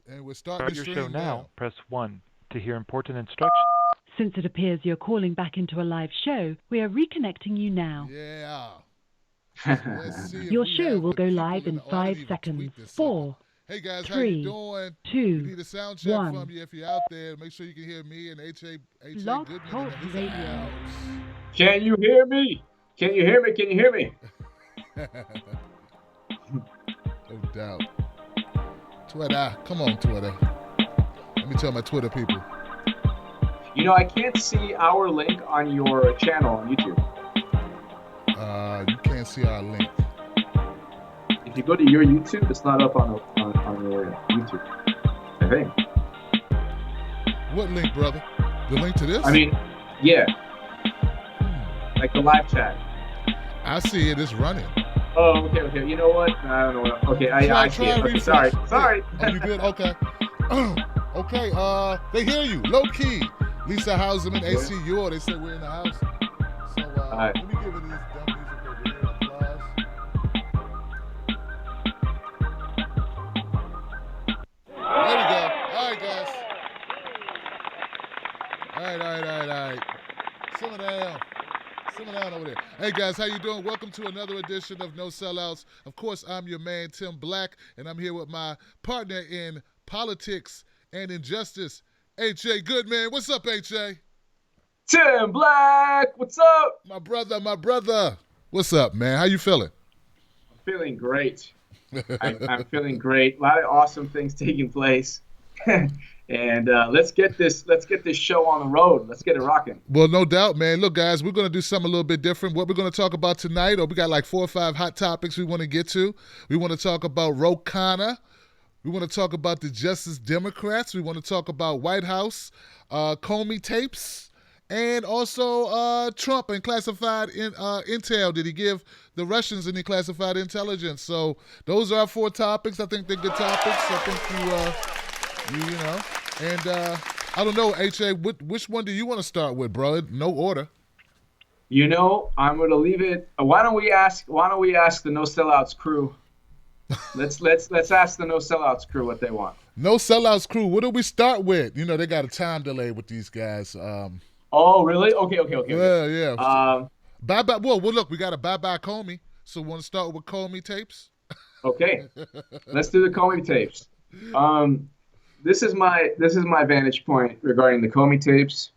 And we're starting Start the your show stream now. now. Press 1 to hear important instructions. Since it appears you're calling back into a live show, we are reconnecting you now. Yeah. So let's see if Your we show have will the go people live in in the. Oh, I didn't 5 even seconds. tweet this sucker. 4, Hey guys, how you 3, doing? We 2, need a sound check 1. from you if you're out there. Make sure you can hear me and H.A. Blog Goodman Talk in his Radio. Can you hear me? Can you hear me? Can you hear me? house. No doubt. Twitter. Come on, Twitter. Let me tell my Twitter people. You know, I can't see our link on your channel on YouTube. You can't see our link. If you go to your YouTube, it's not up on your YouTube, I think. What link, brother? The link to this? I mean, yeah. Like the live chat. I see it. It's running. Oh, okay. You know what? I don't know what. Okay, I see it. Okay, sorry. Oh, you good? Okay. Okay. They hear you. Low key. Lisa Houseman, ACU. They said we're in the house. So right. Let me give it this dumb music over here. Applause. There we go. All right, guys. All right. Simmer down over there. Hey guys, how you doing? Welcome to another edition of No Sellouts. Of course, I'm your man Tim Black, and I'm here with my partner in politics and injustice, H.A. Goodman. What's up, H.A.? Tim Black, what's up? My brother. What's up, man? How you feeling? I'm feeling great. I'm feeling great. A lot of awesome things taking place. And let's get this show on the road. Let's get it rocking. Well, no doubt, man. Look, guys, we're going to do something a little bit different. What we're going to talk about tonight, we got like 4 or 5 hot topics we want to get to. We want to talk about Khanna. We want to talk about the Justice Democrats. We want to talk about White House, Comey Tapes, and also Trump and classified intel. Did he give the Russians any classified intelligence? So those are our 4 topics. I think they're good topics. I think you know. And I don't know, H.A., which one do you want to start with, bro? No order. You know, I'm going to leave it. Why don't we ask the No Sellouts crew? Let's ask the No Sellouts crew what they want. No Sellouts crew. What do we start with? You know, they got a time delay with these guys. Oh, really? Okay. Yeah. Bye. Well, look, we got a bye Comey. So we want to start with Comey Tapes? Okay. Let's do the Comey Tapes. This is my vantage point regarding the Comey Tapes,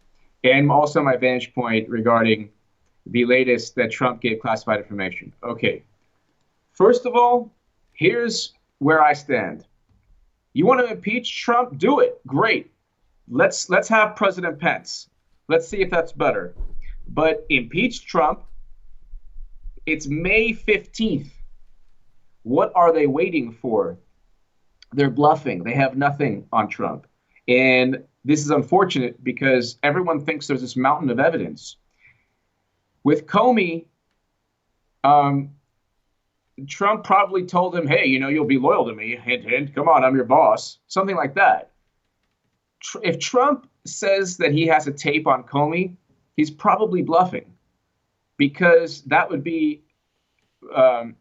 and also my vantage point regarding the latest that Trump gave classified information. Okay. First of all, here's where I stand. You want to impeach Trump? Do it. Great. Let's have President Pence. Let's see if that's better. But impeach Trump. It's May 15th. What are they waiting for? They're bluffing. They have nothing on Trump. And this is unfortunate because everyone thinks there's this mountain of evidence. With Comey, Trump probably told him, hey, you'll be loyal to me. Hint, hint. Come on, I'm your boss. Something like that. If Trump says that he has a tape on Comey, he's probably bluffing because that would be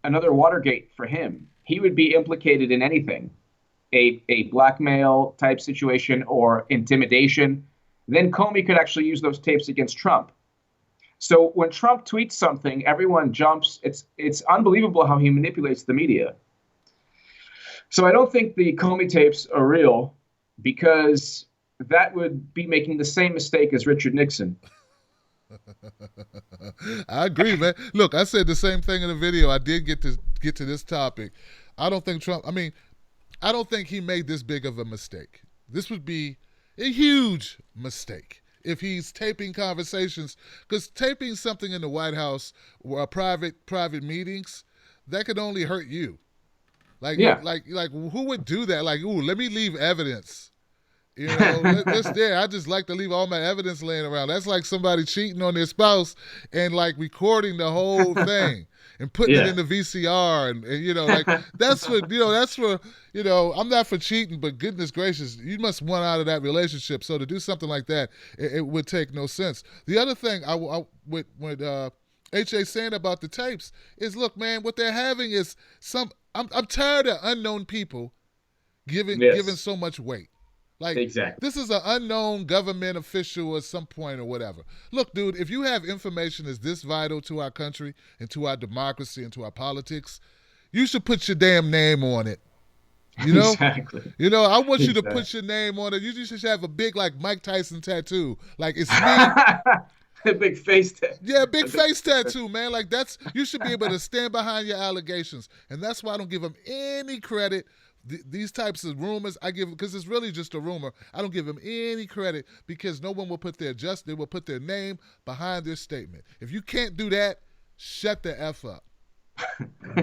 another Watergate for him. He would be implicated in anything. A blackmail type situation or intimidation, then Comey could actually use those tapes against Trump. So when Trump tweets something, everyone jumps. It's unbelievable how he manipulates the media. So I don't think the Comey tapes are real because that would be making the same mistake as Richard Nixon. I agree, man. Look, I said the same thing in the video. I did get to this topic. I don't think Trump. I don't think he made this big of a mistake. This would be a huge mistake if he's taping conversations, because taping something in the White House or private meetings, that could only hurt you. Like who would do that? Like, ooh, let me leave evidence. I just like to leave all my evidence laying around. That's like somebody cheating on their spouse and like recording the whole thing. And putting it in the VCR and that's for I'm not for cheating, but goodness gracious, you must want out of that relationship. So to do something like that, it would take no sense. The other thing with H.A. saying about the tapes is, look, man, what they're having is I'm tired of unknown people given so much weight. Like, Exactly. this is an unknown government official at some point or whatever. Look, dude, if you have information that's this vital to our country and to our democracy and to our politics, you should put your damn name on it. You know? Exactly. You know, I want you to Exactly. put your name on it. You just should have a big, like, Mike Tyson tattoo. Like, it's me. A big face tattoo. Yeah, big face tattoo, man. Like, you should be able to stand behind your allegations. And that's why I don't give them any credit. These types of rumors, I give, because it's really just a rumor. I don't give them any credit because no one will put they will put their name behind their statement. If you can't do that, shut the F up.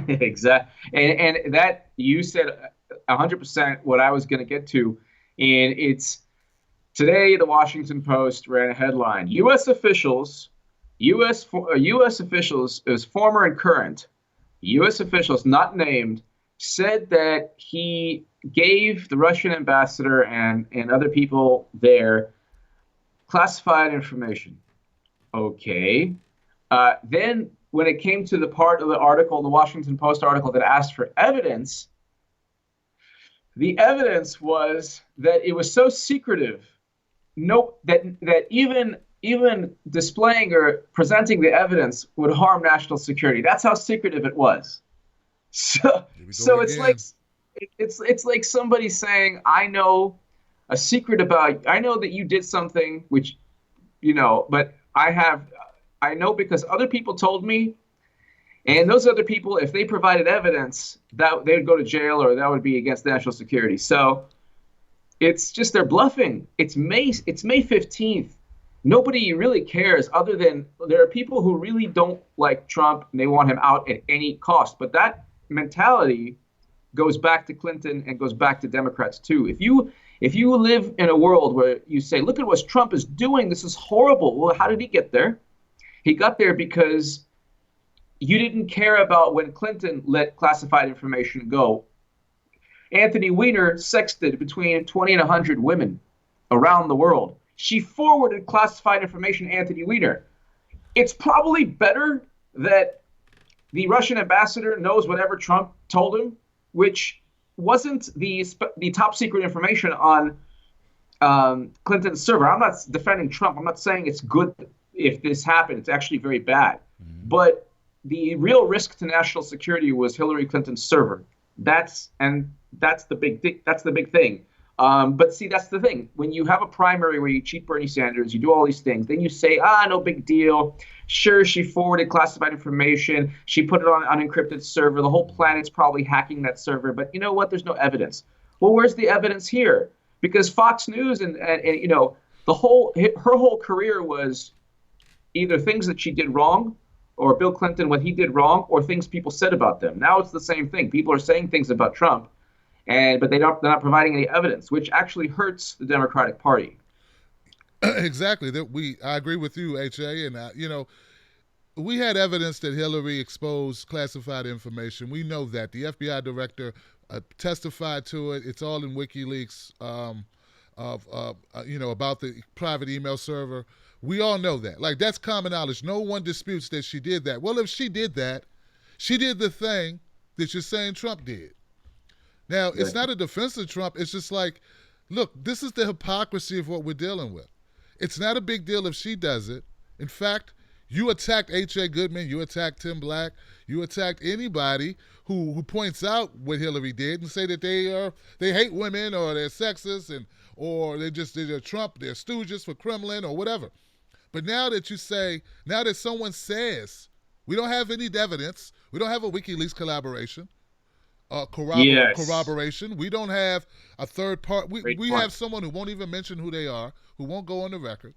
Exactly. And that you said 100% what I was going to get to. And it's today, the Washington Post ran a headline: U.S. officials, U.S. officials, it was former and current U.S. officials not named, said that he gave the Russian ambassador and other people there classified information. Okay. Then when it came to the part of the article, the Washington Post article that asked for evidence, the evidence was that it was so secretive, that even displaying or presenting the evidence would harm national security. That's how secretive it was. So it's like it's like somebody saying, I know a secret I know that you did something which, but I know because other people told me, and those other people, if they provided evidence, that they would go to jail or that would be against national security. So it's just they're bluffing. It's May 15th. Nobody really cares other than there are people who really don't like Trump and they want him out at any cost. But that mentality goes back to Clinton and goes back to Democrats too. If you live in a world where you say, look at what Trump is doing, this is horrible. Well, how did he get there? He got there because you didn't care about when Clinton let classified information go. Anthony Weiner sexted between 20 and 100 women around the world. She forwarded classified information to Anthony Weiner. It's probably better that the Russian ambassador knows whatever Trump told him, which wasn't the top secret information on Clinton's server. I'm not defending Trump. I'm not saying it's good if this happened. It's actually very bad. Mm-hmm. But the real risk to national security was Hillary Clinton's server. That's the big thing. But see, that's the thing. When you have a primary where you cheat Bernie Sanders, you do all these things, then you say, no big deal. Sure, she forwarded classified information. She put it on an unencrypted server. The whole planet's probably hacking that server. But you know what? There's no evidence. Well, where's the evidence here? Because Fox News and her whole career was either things that she did wrong, or Bill Clinton, what he did wrong, or things people said about them. Now it's the same thing. People are saying things about Trump, but they're not providing any evidence, which actually hurts the Democratic Party. Exactly. I agree with you, H.A. And, we had evidence that Hillary exposed classified information. We know that. The FBI director testified to it. It's all in WikiLeaks about the private email server. We all know that. Like, that's common knowledge. No one disputes that she did that. Well, if she did that, she did the thing that you're saying Trump did. Now, it's not a defense of Trump. It's just like, look, this is the hypocrisy of what we're dealing with. It's not a big deal if she does it. In fact, you attacked H.A. Goodman, you attacked Tim Black, you attacked anybody who points out what Hillary did and say that they hate women or they're sexist or they're Trump, they're stooges for Kremlin or whatever. But now that someone says, we don't have any evidence, we don't have a WikiLeaks collaboration, corroboration, we don't have a third part, we have someone who won't even mention who they are, who won't go on the record,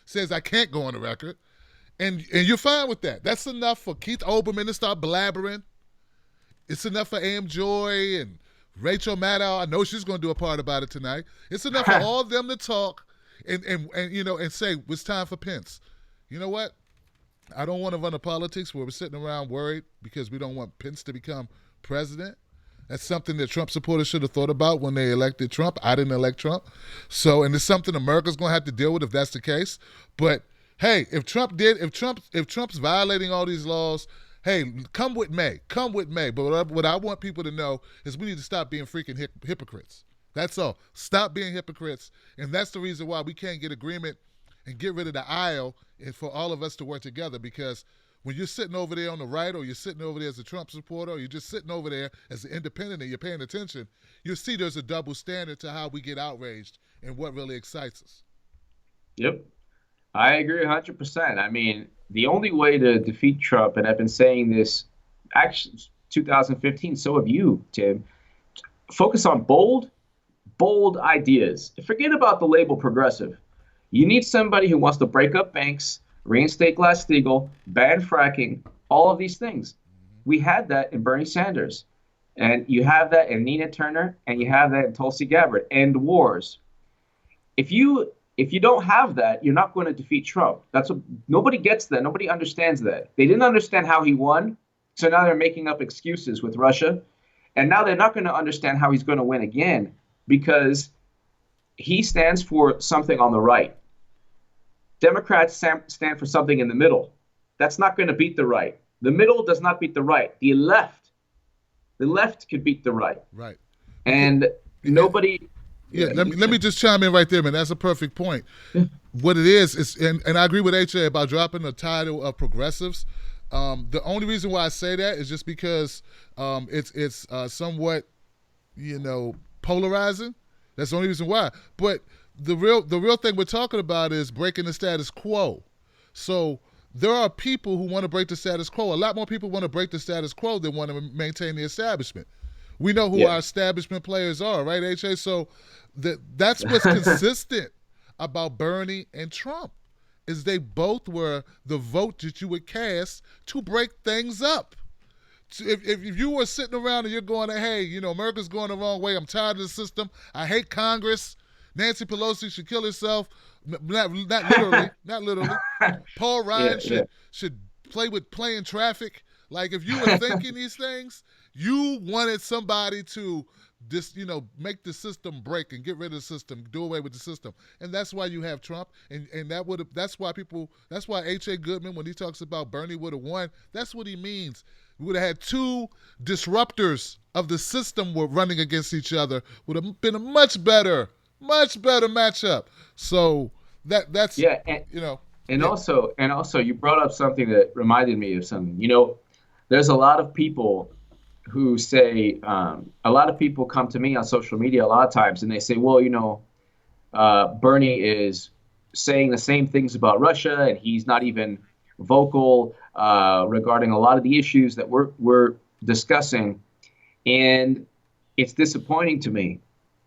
says I can't go on the record, and you're fine with that. That's enough for Keith Olbermann to start blabbering. It's enough for A.M. Joy and Rachel Maddow. I know she's going to do a part about it tonight. It's enough for all of them to talk and say it's time for Pence. You know what? I don't want to run a politics where we're sitting around worried because we don't want Pence to become president. That's something that Trump supporters should have thought about when they elected Trump. I didn't elect Trump. So, and it's something America's going to have to deal with if that's the case. But hey, if Trump's violating all these laws, Hey, come with May. Come with May. But what I want people to know is we need to stop being freaking hypocrites. That's all. Stop being hypocrites. And that's the reason why we can't get agreement and get rid of the aisle and for all of us to work together, because when you're sitting over there on the right, or you're sitting over there as a Trump supporter, or you're just sitting over there as an independent and you're paying attention, you'll see there's a double standard to how we get outraged and what really excites us. Yep. I agree 100%. I mean, the only way to defeat Trump, and I've been saying this actually 2015, so have you, Tim, focus on bold ideas. Forget about the label progressive. You need somebody who wants to break up banks, reinstate Glass-Steagall, ban fracking, all of these things. We had that in Bernie Sanders. And you have that in Nina Turner, and you have that in Tulsi Gabbard. End wars. If you don't have that, you're not going to defeat Trump. Nobody gets that. Nobody understands that. They didn't understand how he won, so now they're making up excuses with Russia. And now they're not going to understand how he's going to win again, because he stands for something on the right. Democrats stand for something in the middle. That's not going to beat the right. The middle does not beat the right. The left could beat the right. Right. And nobody. Yeah, let me just chime in right there, man. That's a perfect point. What it is and I agree with HA about dropping the title of progressives. The only reason why I say that is just because it's somewhat, polarizing. That's the only reason why. But the real thing we're talking about is breaking the status quo. So there are people who want to break the status quo. A lot more people want to break the status quo than want to maintain the establishment. We know who our establishment players are, right, HA? So that's what's consistent about Bernie and Trump, is they both were the vote that you would cast to break things up. If you were sitting around and you're going, hey, America's going the wrong way, I'm tired of the system, I hate Congress, Nancy Pelosi should kill herself, not literally. Paul Ryan should play in traffic. Like, if you were thinking these things, you wanted somebody to make the system break and get rid of the system, do away with the system. And that's why you have Trump. And that's why H.A. Goodman, when he talks about Bernie would have won, that's what he means. We would have had two disruptors of the system were running against each other. Would have been a much better matchup. So that's Also you brought up something that reminded me of something. There's a lot of people who say, a lot of people come to me on social media a lot of times and they say, well, Bernie is saying the same things about Russia and he's not even vocal regarding a lot of the issues that we're discussing. And it's disappointing to me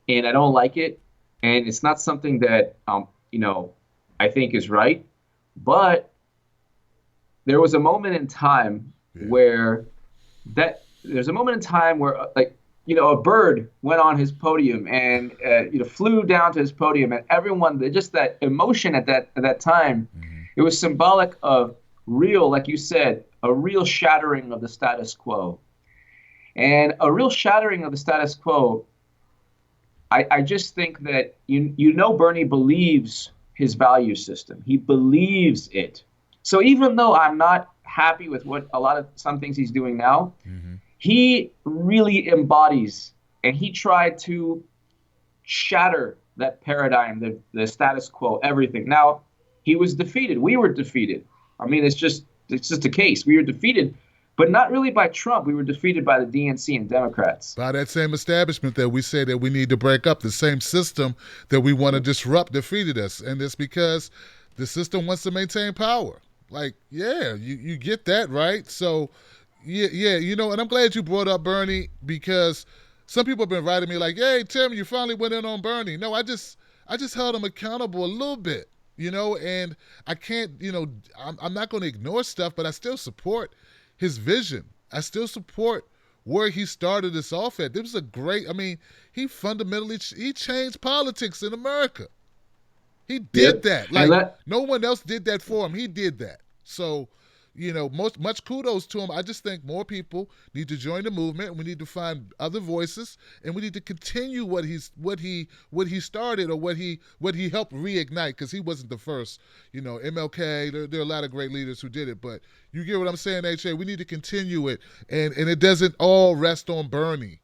and I don't like it. And it's not something that, I think is right. But there was a moment in time where a bird went on his podium and flew down to his podium, and everyone, just that emotion at that time, it was symbolic of real, like you said, a real shattering of the status quo. And a real shattering of the status quo, I just think that Bernie believes his value system. He believes it. So even though I'm not happy with some things he's doing now, he really embodies, and he tried to shatter that paradigm, the status quo, everything. Now, he was defeated. We were defeated. I mean, it's just a case. We were defeated, but not really by Trump. We were defeated by the DNC and Democrats. By that same establishment that we say that we need to break up, the same system that we want to disrupt defeated us. And it's because the system wants to maintain power. Like, you get that, right? So, and I'm glad you brought up Bernie, because some people have been writing me like, hey, Tim, you finally went in on Bernie. No, I just held him accountable a little bit, and I can't, I'm not going to ignore stuff, but I still support his vision. I still support where he started this off at. This was he fundamentally, he changed politics in America. He did that. Like, no one else did that for him. He did that. So, much kudos to him. I just think more people need to join the movement, and we need to find other voices, and we need to continue what he started, or what he helped reignite, because he wasn't the first. MLK. There are a lot of great leaders who did it, but you get what I'm saying, HA. We need to continue it, and it doesn't all rest on Bernie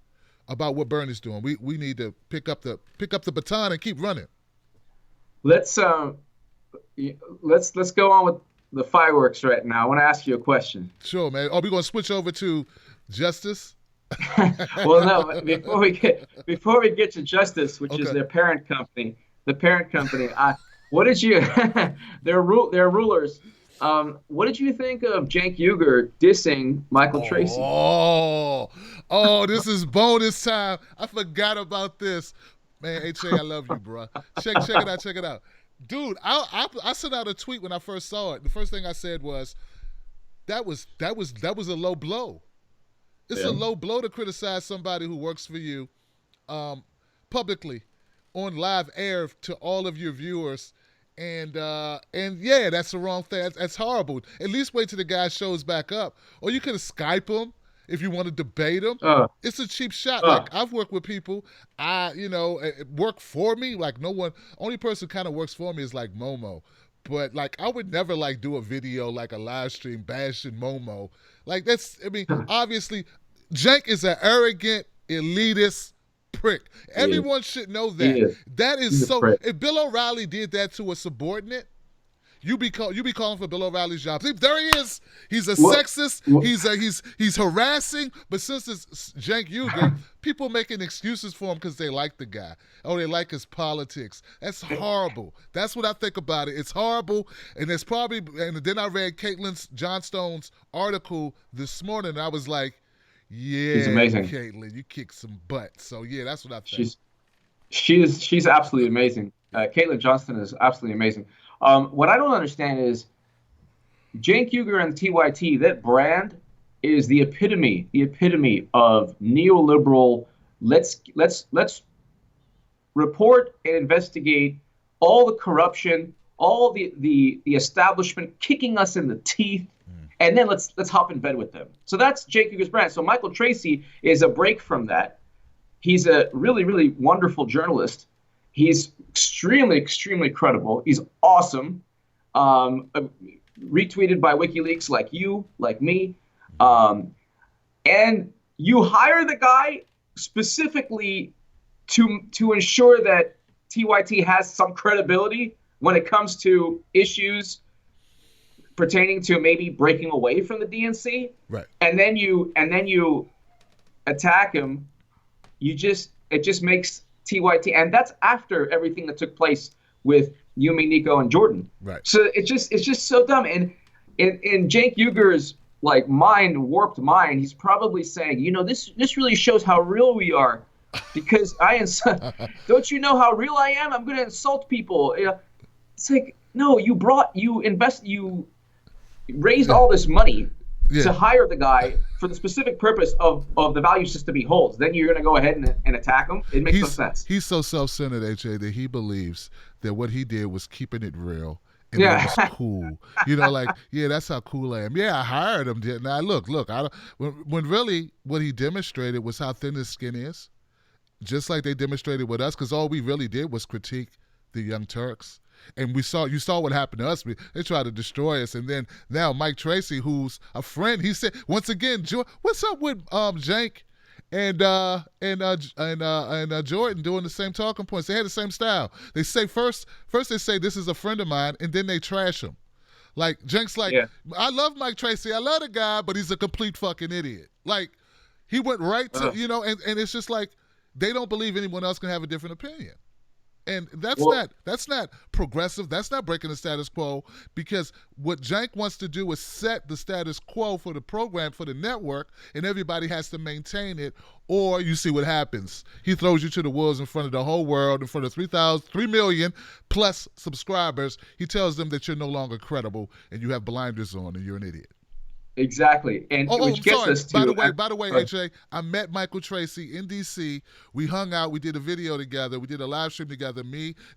about what Bernie's doing. We need to pick up the baton and keep running. Let's go on with the fireworks right now. I want to ask you a question. Sure, man. Are we going to switch over to Justice? Well, no. Before we get to Justice, which is their parent company, what did you? Their rulers. What did you think of Cenk Uygur dissing Michael Tracy? Oh, this is bonus time. I forgot about this. Man, HA, I love you, bro. Check it out. Dude, I sent out a tweet when I first saw it. The first thing I said was, that was a low blow. It's a low blow to criticize somebody who works for you publicly on live air to all of your viewers. And yeah, that's the wrong thing. That's horrible. At least wait till the guy shows back up. Or you could have Skype him if you want to debate him. It's a cheap shot. Like, I've worked with people, work for me. Like, no one, only person kind of works for me is like Momo. But like, I would never like do a video, like a live stream bashing Momo. Like, obviously, Cenk is an arrogant, elitist prick. Everyone should know that. That is so. If Bill O'Reilly did that to a subordinate, you be calling for Bill O'Reilly's job. See, there he is. He's a sexist. He's harassing. But since it's Cenk Uygur, people making excuses for him because they like the guy. Oh, they like his politics. That's horrible. That's what I think about it. It's horrible. And it's probably. And then I read Caitlin Johnstone's article this morning, and I was like, yeah, she's amazing. Caitlin, you kick some butt. So yeah, that's what I think. She's absolutely amazing. Caitlin Johnston is absolutely amazing. What I don't understand is Cenk Uygur and TYT. That brand is the epitome of neoliberal. Let's report and investigate all the corruption, all the establishment kicking us in the teeth. And then let's hop in bed with them. So that's Cenk Uygur's brand. So Michael Tracy is a break from that. He's a really, really wonderful journalist. He's extremely, extremely credible. He's awesome. Retweeted by WikiLeaks, like you, like me. And you hire the guy specifically to ensure that TYT has some credibility when it comes to issues pertaining to maybe breaking away from the DNC, right? And then you attack him. It just makes TYT, and that's after everything that took place with Yumi, Nico, and Jordan. Right. So it's just so dumb. And in Cenk Uygur's like warped mind, he's probably saying, this really shows how real we are, because don't you know how real I am? I'm going to insult people. It's like, no, you raised all this money to hire the guy for the specific purpose of the value system he holds. Then you're going to go ahead and attack him? It makes no sense. He's so self-centered, HA, that he believes that what he did was keeping it real. And it was cool. That's how cool I am. Yeah, I hired him. Now, look, when really what he demonstrated was how thin his skin is, just like they demonstrated with us, because all we really did was critique the Young Turks. And you saw what happened to us. They tried to destroy us. And then now Mike Tracy, who's a friend, he said, once again, what's up with Cenk and Jordan doing the same talking points? They had the same style. They say first they say this is a friend of mine, and then they trash him. Like, Cenk's like, I love Mike Tracy, I love the guy, but he's a complete fucking idiot. Like, he went right to, and it's just like, they don't believe anyone else can have a different opinion. And that's not progressive. That's not breaking the status quo, because what Cenk wants to do is set the status quo for the program, for the network, and everybody has to maintain it, or you see what happens. He throws you to the wolves in front of the whole world, in front of 3 million plus subscribers. He tells them that you're no longer credible and you have blinders on and you're an idiot. exactly, and I'm which gets sorry. us to. By the way, AJ, I met Michael Tracy in DC. We hung out. We did a video together. We did a live stream together.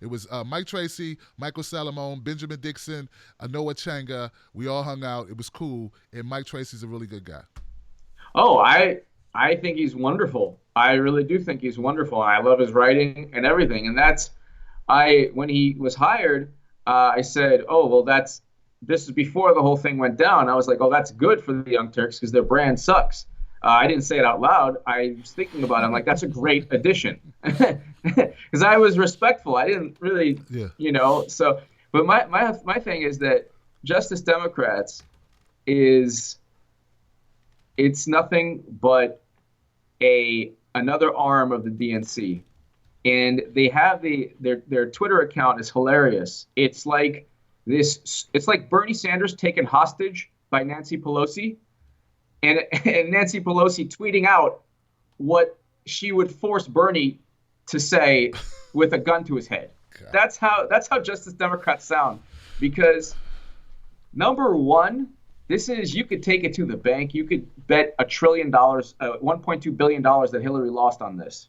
It was Mike Tracy, Michael Salamone, Benjamin Dixon, Noah Changa. We all hung out. It was cool. And Mike Tracy's a really good guy. Oh, I think he's wonderful. I really do think he's wonderful. I love his writing and everything. And that's when he was hired, I said, oh well, this is before the whole thing went down. I was like, oh, that's good for the Young Turks because their brand sucks. I didn't say it out loud. I was thinking about it. I'm like, that's a great addition. Because I was respectful. I didn't really, So, but my thing is that Justice Democrats it's nothing but another arm of the DNC. And they have their Twitter account is hilarious. It's like Bernie Sanders taken hostage by Nancy Pelosi, and Nancy Pelosi tweeting out what she would force Bernie to say with a gun to his head. God. That's how Justice Democrats sound. Because number one, you could take it to the bank. You could bet $1 trillion, $1.2 billion that Hillary lost on this.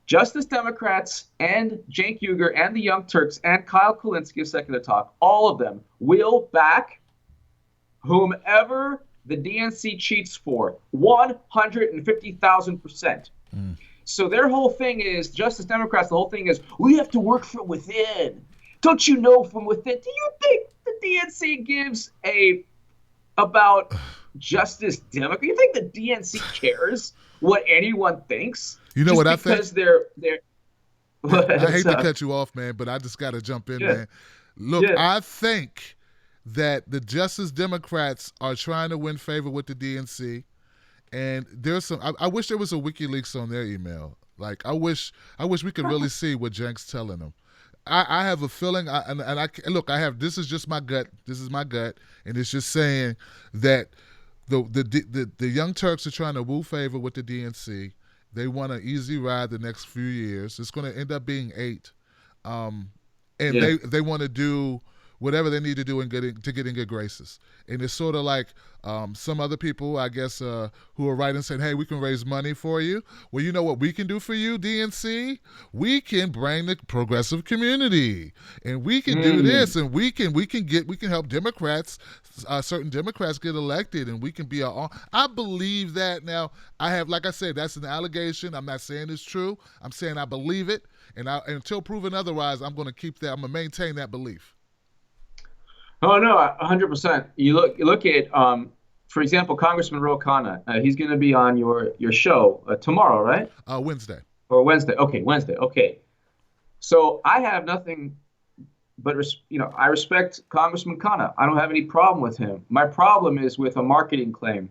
Justice Democrats and Cenk Uygur and the Young Turks and Kyle Kulinski of Secular Talk, all of them will back whomever the DNC cheats for 150,000%. So their whole thing is, Justice Democrats, the whole thing is, we have to work from within. Don't you know from within? Do you think the DNC gives about Justice Democrat? You think the DNC cares what anyone thinks? You know what I think? Because they're I hate to cut you off, man, but I just got to jump in, man. Look, I think that the Justice Democrats are trying to win favor with the DNC, and there's some. I wish there was a WikiLeaks on their email. Like, I wish we could really see what Cenk's telling them. I have a feeling, this is just my gut. This is my gut, and it's just saying that the Young Turks are trying to woo favor with the DNC. They want an easy ride the next few years. It's going to end up being 8. They want to do whatever they need to do to get in good graces. And it's sort of like some other people, I guess, who are writing saying, hey, we can raise money for you. Well, you know what we can do for you, DNC? We can bring the progressive community. And we can do this, and we can help Democrats, certain Democrats get elected, and we can be I believe that. Now, like I said, that's an allegation. I'm not saying it's true. I'm saying I believe it. And until proven otherwise, I'm going to maintain that belief. Oh no, 100%. You look at, for example, Congressman Ro Khanna. He's going to be on your show tomorrow, right? Wednesday. Or Wednesday. Okay, Wednesday. Okay. So I have nothing but I respect Congressman Khanna. I don't have any problem with him. My problem is with a marketing claim.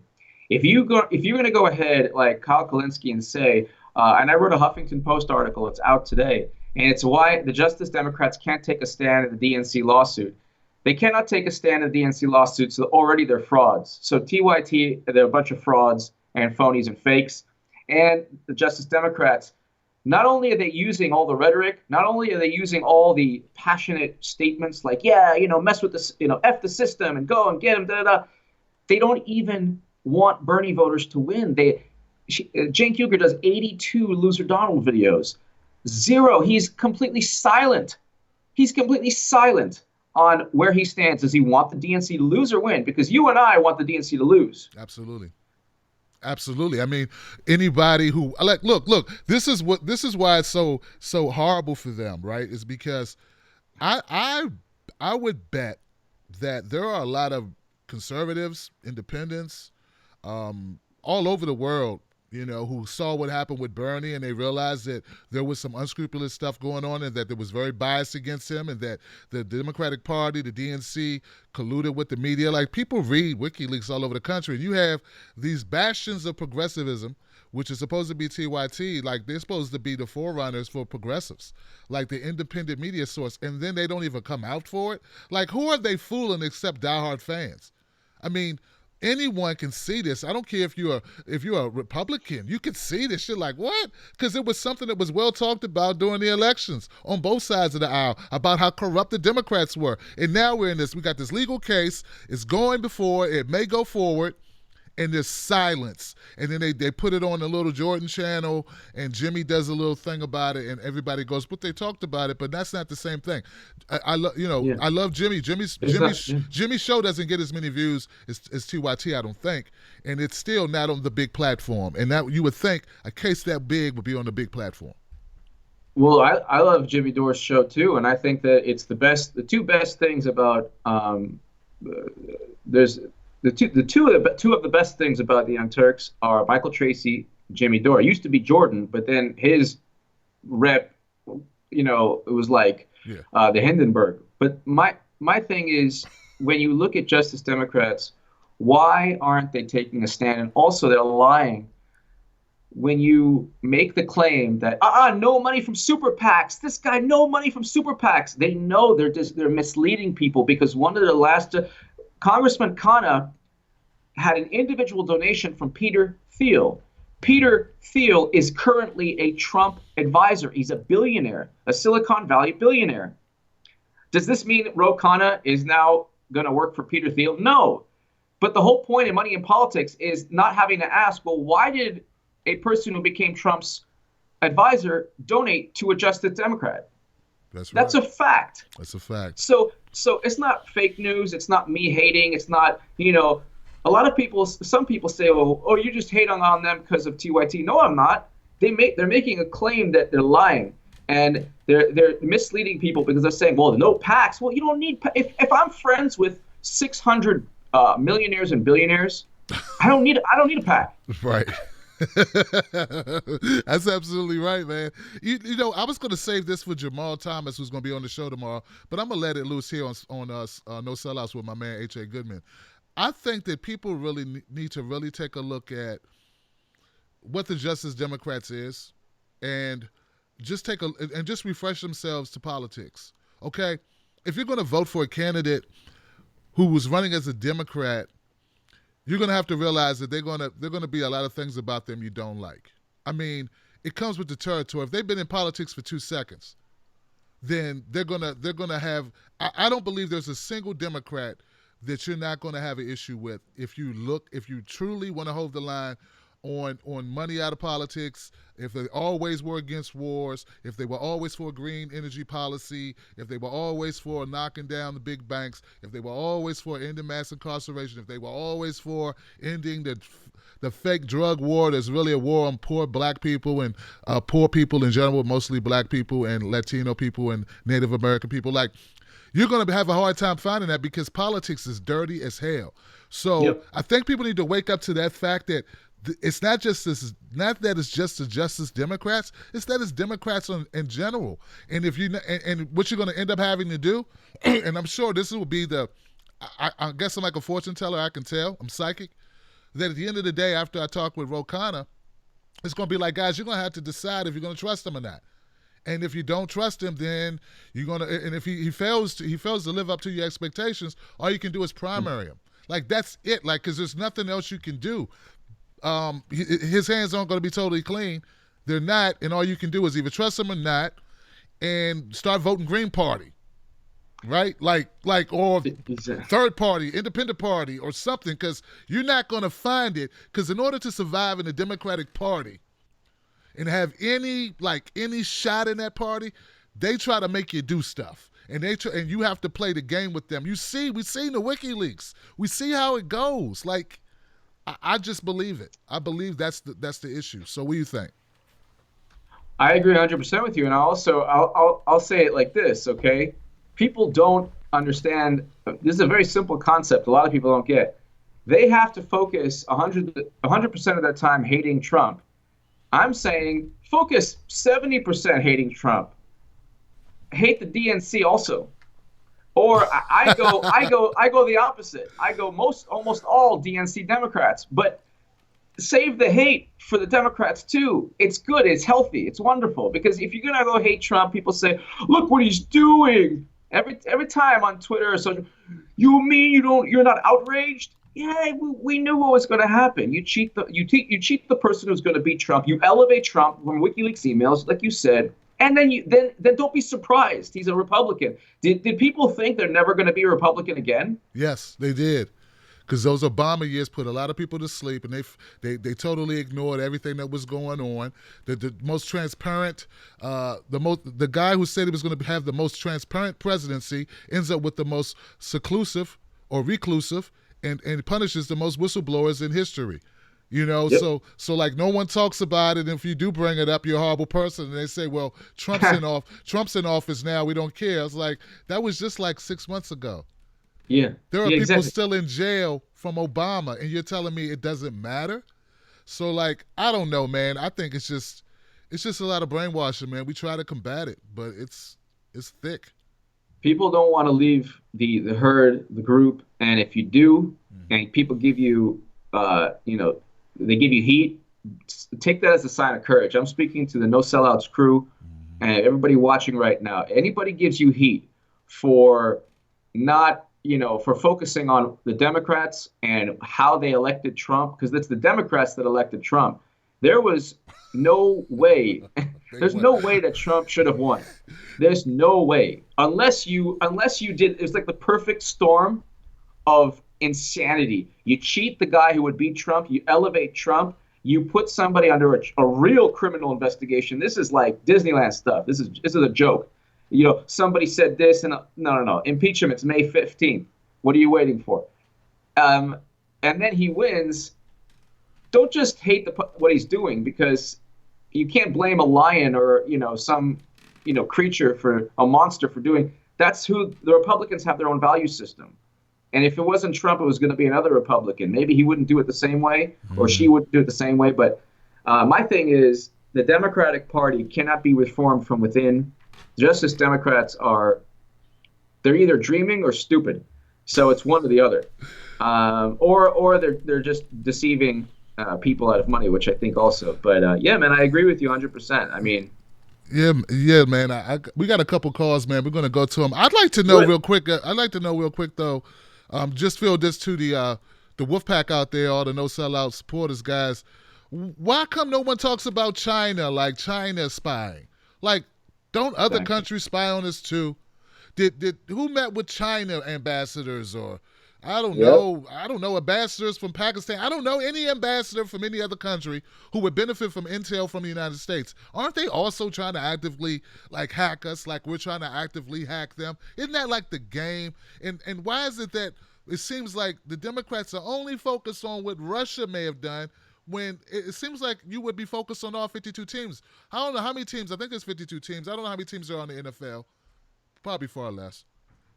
If you're going to go ahead like Kyle Kulinski and say, and I wrote a Huffington Post article. It's out today, and it's why the Justice Democrats can't take a stand in the DNC lawsuit. They cannot take a stand in the DNC lawsuit, so already they're frauds. So TYT, they're a bunch of frauds and phonies and fakes. And the Justice Democrats, not only are they using all the rhetoric, not only are they using all the passionate statements like, mess with this, F the system and go and get them, they don't even want Bernie voters to win. Cenk Uygur does 82 Loser Donald videos. 0. He's completely silent. On where he stands. Does he want the DNC to lose or win? Because you and I want the DNC to lose. Absolutely. I mean, anybody who look. This is why it's so horrible for them, right? Is because I would bet that there are a lot of conservatives, independents, all over the world, who saw what happened with Bernie, and they realized that there was some unscrupulous stuff going on and that there was very biased against him, and that the Democratic Party, the DNC, colluded with the media. Like, people read WikiLeaks all over the country, and you have these bastions of progressivism, which is supposed to be TYT, like they're supposed to be the forerunners for progressives, like the independent media source, and then they don't even come out for it. Like, who are they fooling except diehard fans? I mean, Anyone can see this. I don't care if you're a Republican. You can see this shit like, what? Because it was something that was well talked about during the elections on both sides of the aisle about how corrupt the Democrats were. And now we're in this. We got this legal case. It's going before. It may go forward. And there's silence. And then they put it on the little Jordan channel, and Jimmy does a little thing about it, and everybody goes, but they talked about it, but that's not the same thing. I love Jimmy. Jimmy's show doesn't get as many views as TYT, I don't think, and it's still not on the big platform. And that you would think a case that big would be on the big platform. Well, I love Jimmy Dore's show too, and I think that it's the two best things about there's. The two of the best things about the Young Turks are Michael Tracy, Jimmy Dore. It used to be Jordan, but then his rep, it was like the Hindenburg. But my thing is, when you look at Justice Democrats, why aren't they taking a stand? And also, they're lying when you make the claim that no money from super PACs. This guy, no money from super PACs. They know they're misleading people, because one of the last Congressman Khanna had an individual donation from Peter Thiel. Peter Thiel is currently a Trump advisor. He's a billionaire, a Silicon Valley billionaire. Does this mean Ro Khanna is now going to work for Peter Thiel? No. But the whole point of Money in Politics is not having to ask, well, why did a person who became Trump's advisor donate to a Justice Democrat? That's right. That's a fact. That's a fact. So it's not fake news. It's not me hating. It's not, a lot of people, some people say, oh, you just hate on them because of TYT. No, I'm not. They're making a claim that they're lying, and they're misleading people because they're saying, well, no PACs. Well, you don't need, if I'm friends with 600 millionaires and billionaires, I don't need a PAC. Right. That's absolutely right, man. I was going to save this for Jamal Thomas, who's going to be on the show tomorrow, but I'm going to let it loose here on No Sellouts with my man H.A. Goodman. I think that people really need to really take a look at what the Justice Democrats is, and just just refresh themselves to politics. Okay, if you're going to vote for a candidate who was running as a Democrat, you're going to have to realize that they're going to be a lot of things about them you don't like. I mean, it comes with the territory. If they've been in politics for 2 seconds, then they're going to have. I don't believe there's a single Democrat that you're not going to have an issue with if you truly want to hold the line on money out of politics, if they always were against wars, if they were always for a green energy policy, if they were always for knocking down the big banks, if they were always for ending mass incarceration, if they were always for ending the fake drug war that's really a war on poor black people and poor people in general, mostly black people and Latino people and Native American people. Like, you're going to have a hard time finding that because politics is dirty as hell. So I think people need to wake up to that fact that it's not that it's just the Justice Democrats. It's that it's Democrats in general. And if and what you're going to end up having to do, and I'm sure this will be I guess I'm like a fortune teller. I can tell. I'm psychic. That at the end of the day, after I talk with Ro Khanna, it's going to be like, guys, you're going to have to decide if you're going to trust him or not. And if you don't trust him, then you're going to. And if he fails to live up to your expectations, all you can do is primary him. Like, that's it. Like, because there's nothing else you can do. His hands aren't going to be totally clean. They're not, and all you can do is either trust him or not, and start voting Green Party, right? Like or third party, independent party, or something, because you're not going to find it. Because in order to survive in the Democratic Party and have any shot in that party, they try to make you do stuff. And and you have to play the game with them. We've seen the WikiLeaks. We see how it goes. Like, I just believe it. I believe that's the issue. So what do you think? I agree 100% with you, and I'll say it like this, okay? People don't understand. This is a very simple concept. A lot of people don't get. They have to focus 100% of their time hating Trump. I'm saying focus 70% hating Trump. Hate the DNC also. Or I go the opposite. I go almost all DNC Democrats, but save the hate for the Democrats too. It's good, it's healthy, it's wonderful. Because if you're gonna go hate Trump, people say, "Look what he's doing." Every time on Twitter or social, you mean you're not outraged? Yeah, we knew what was going to happen. You cheat the person who's going to beat Trump. You elevate Trump from WikiLeaks emails, like you said, and then don't be surprised he's a Republican. Did people think they're never going to be a Republican again? Yes, they did. Because those Obama years put a lot of people to sleep, and they totally ignored everything that was going on. The most transparent, the guy who said he was going to have the most transparent presidency ends up with the most seclusive or reclusive, and punishes the most whistleblowers in history. Yep. So like no one talks about it. And if you do bring it up, you're a horrible person. And they say, well, Trump's in office now. We don't care. It's like that was just like 6 months ago. Yeah. There are Yeah, people exactly. still in jail from Obama, and you're telling me it doesn't matter? So, like, I don't know, man. I think it's just a lot of brainwashing, man. We try to combat it, but it's thick. People don't want to leave the herd, the group, and if you do, and people give you, they give you heat, take that as a sign of courage. I'm speaking to the No Sellouts crew and everybody watching right now. Anybody gives you heat for not, for focusing on the Democrats and how they elected Trump, because it's the Democrats that elected Trump. There was no way. There's no way that Trump should have won. There's no way unless you did. It was like the perfect storm of insanity. You cheat the guy who would beat Trump. You elevate Trump. You put somebody under a real criminal investigation. This is like Disneyland stuff. This is a joke. Somebody said this, and no. Impeach him. It's May 15th. What are you waiting for? And then he wins. Don't just hate what he's doing, because you can't blame a lion or some creature, for a monster, for doing. That's who the Republicans have, their own value system. And if it wasn't Trump, it was going to be another Republican. Maybe he wouldn't do it the same way, or she wouldn't do it the same way. But my thing is, the Democratic Party cannot be reformed from within. Justice Democrats they're either dreaming or stupid. So it's one or the other. Or they're just deceiving people out of money, which I think also. But yeah, man, I agree with you 100%. I mean, Yeah, man. We got a couple calls, man. We're gonna go to them. I'd like to know real quick though. Just feel this to the Wolfpack out there, all the No Sellout supporters, guys. Why come no one talks about China, like China spying? Like, don't other countries spy on us too? Did who met with China ambassadors, or I don't know, ambassadors from Pakistan? I don't know any ambassador from any other country who would benefit from intel from the United States. Aren't they also trying to actively hack us, like we're trying to actively hack them? Isn't that like the game? And why is it that it seems like the Democrats are only focused on what Russia may have done, when it seems like you would be focused on all 52 teams? I don't know how many teams. I think there's 52 teams. I don't know how many teams are on the NFL. Probably far less.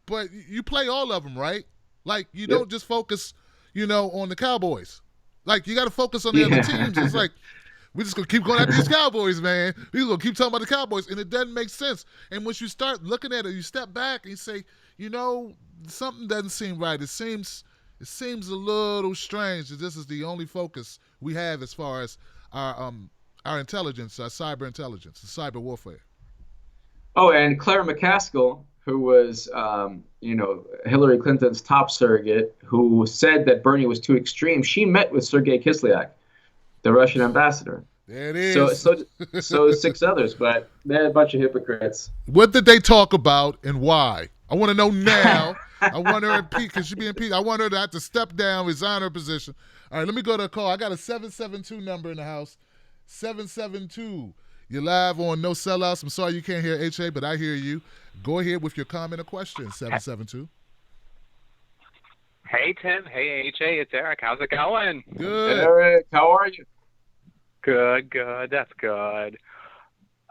But you play all of them, right? Like, you don't just focus, on the Cowboys. Like, you got to focus on the other teams. It's like, we're just going to keep going at these Cowboys, man. We're going to keep talking about the Cowboys. And it doesn't make sense. And once you start looking at it, you step back and you say, something doesn't seem right. It seems a little strange that this is the only focus we have as far as our intelligence, our cyber intelligence, the cyber warfare. Oh, and Claire McCaskill, who was, Hillary Clinton's top surrogate, who said that Bernie was too extreme, she met with Sergei Kislyak, the Russian ambassador. There it is. So 6 others, but they're a bunch of hypocrites. What did they talk about and why? I want to know now. I want her impeached. Can she be impeached? I want her to have to step down, resign her position. All right, let me go to a call. I got a 772 number in the house. 772. You're live on No Sellouts. I'm sorry you can't hear HA, but I hear you. Go ahead with your comment or question, 772. Hey, Tim. Hey, HA. It's Eric. How's it going? Good. Eric, how are you? Good. That's good.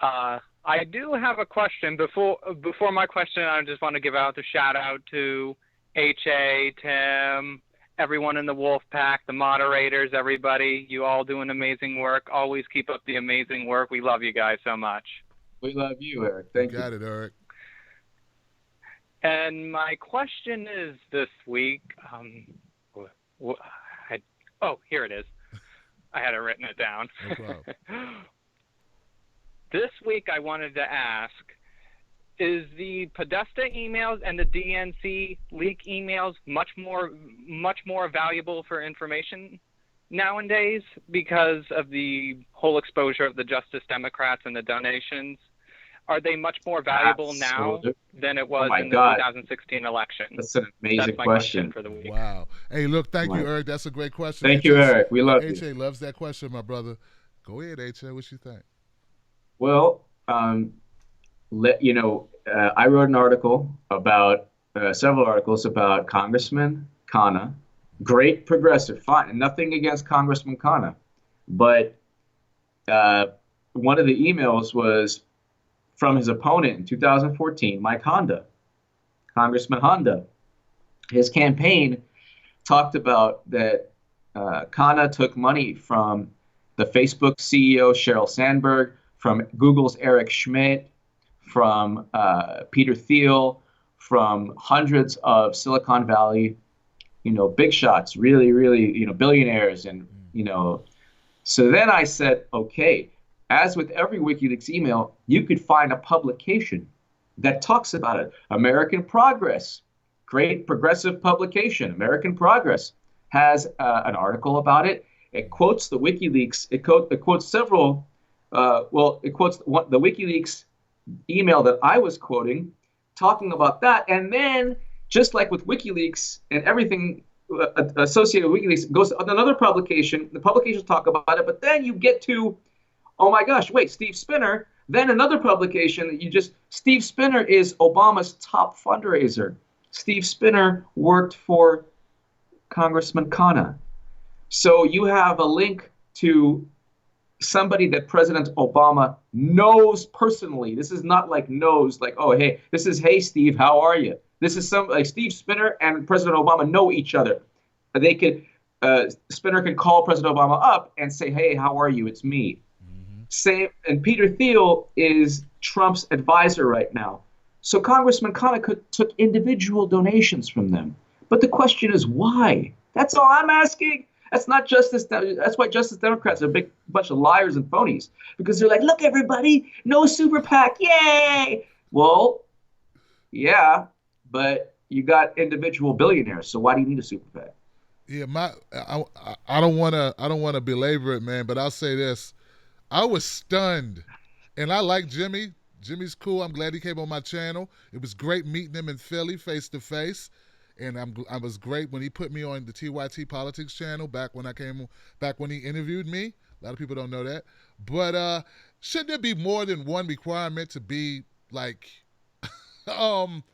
I do have a question. Before my question, I just want to give out the shout-out to HA, Tim, everyone in the Wolfpack, the moderators, everybody. You all doing amazing work. Always keep up the amazing work. We love you guys so much. We love you, Eric. Thank you. Got it, Eric. And my question is this week. Here it is. I had written it down. No problem. This week I wanted to ask, is the Podesta emails and the DNC leak emails much more valuable for information nowadays because of the whole exposure of the Justice Democrats and the donations? Are they much more valuable now than it was in the 2016 election? That's an amazing That's my question for the week. Wow. Hey, look, thank you, Eric. That's a great question. Thank you, Eric. We love you. HA loves that question, my brother. Go ahead, HA. What you think? Well, I wrote an article about several articles about Congressman Khanna, great progressive, fine, and nothing against Congressman Khanna, but one of the emails was from his opponent in 2014, Mike Honda, Congressman Honda. His campaign talked about that Khanna took money from the Facebook CEO Sheryl Sandberg, from Google's Eric Schmidt, from Peter Thiel, from hundreds of Silicon Valley, big shots, really, really, billionaires. And, so then I said, okay, as with every WikiLeaks email, you could find a publication that talks about it. American Progress, great progressive publication. American Progress has an article about it. It quotes the WikiLeaks. It quotes several. It quotes the WikiLeaks email that I was quoting, talking about that. And then, just like with WikiLeaks and everything associated with WikiLeaks, it goes to another publication. The publications talk about it, but then you get to, oh my gosh, wait, Steve Spinner. Then another publication that Steve Spinner is Obama's top fundraiser. Steve Spinner worked for Congressman Khanna. So you have a link to somebody that President Obama knows personally. This is not like knows, like, oh, hey, this is, hey, Steve, how are you? This is like Steve Spinner and President Obama know each other. They could, Spinner can call President Obama up and say, hey, how are you? It's me. Same, and Peter Thiel is Trump's advisor right now. So Congressman Khanna took individual donations from them. But the question is why? That's all I'm asking. That's not justice. That's why Justice Democrats are a big bunch of liars and phonies. Because they're like, look, everybody, no super PAC, yay! Well, yeah, but you got individual billionaires. So why do you need a super PAC? Yeah, I don't want to belabor it, man. But I'll say this. I was stunned, and I like Jimmy. Jimmy's cool. I'm glad he came on my channel. It was great meeting him in Philly face to face, and I was great when he put me on the TYT Politics channel back when he interviewed me. A lot of people don't know that, but shouldn't there be more than one requirement to be like, Jimmy,